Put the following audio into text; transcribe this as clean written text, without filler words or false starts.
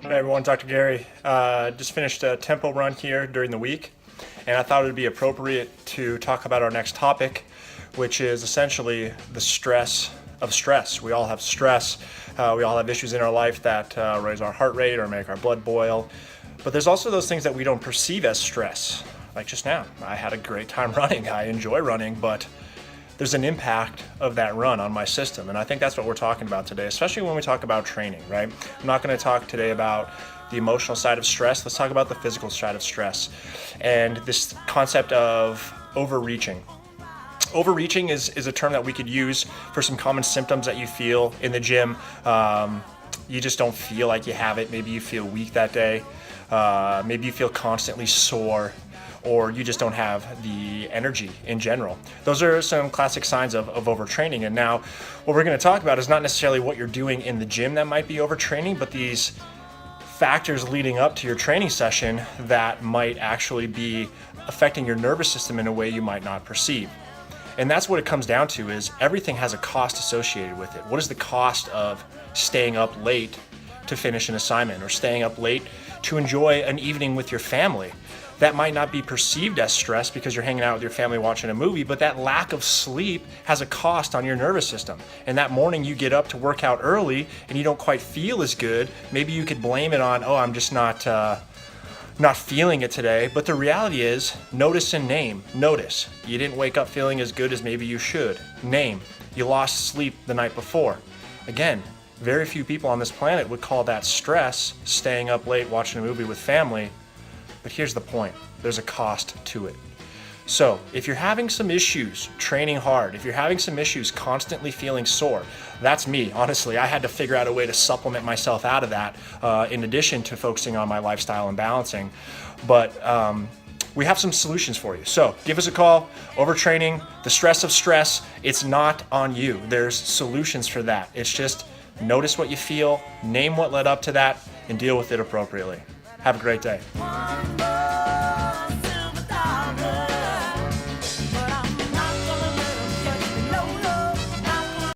Hey everyone, Dr. Gary. Just finished a tempo run here during the week, and I thought it would be appropriate to talk about our next topic, which is essentially the stress of stress. We all have stress. We all have issues in our life that raise our heart rate or make our blood boil. But there's also those things that we don't perceive as stress. Like just now, I had a great time running. I enjoy running, but there's an impact of that run on my system. And I think that's what we're talking about today, especially when we talk about training, right? I'm not going to talk today about the emotional side of stress. Let's talk about the physical side of stress and this concept of overreaching. Overreaching is a term that we could use for some common symptoms that you feel in the gym. You just don't feel like you have it. Maybe you feel weak that day. Maybe you feel constantly sore, or you just don't have the energy in general. Those are some classic signs of overtraining. And now what we're going to talk about is not necessarily what you're doing in the gym that might be overtraining, but these factors leading up to your training session that might actually be affecting your nervous system in a way you might not perceive. And that's what it comes down to, is everything has a cost associated with it. What is the cost of staying up late to finish an assignment, or staying up late to enjoy an evening with your family? That might not be perceived as stress because you're hanging out with your family watching a movie, but that lack of sleep has a cost on your nervous system. And that morning you get up to work out early and you don't quite feel as good. Maybe you could blame it on, I'm just not feeling it today. But the reality is, notice and name. Notice, you didn't wake up feeling as good as maybe you should. Name, you lost sleep the night before. Again, very few people on this planet would call that stress, staying up late watching a movie with family. But here's the point, there's a cost to it. So if you're having some issues training hard, if you're having some issues constantly feeling sore, that's me. Honestly, I had to figure out a way to supplement myself out of that in addition to focusing on my lifestyle and balancing. But we have some solutions for you. So give us a call. Overtraining, the stress of stress, it's not on you. There's solutions for that. It's just notice what you feel, name what led up to that, and deal with it appropriately. Have a great day.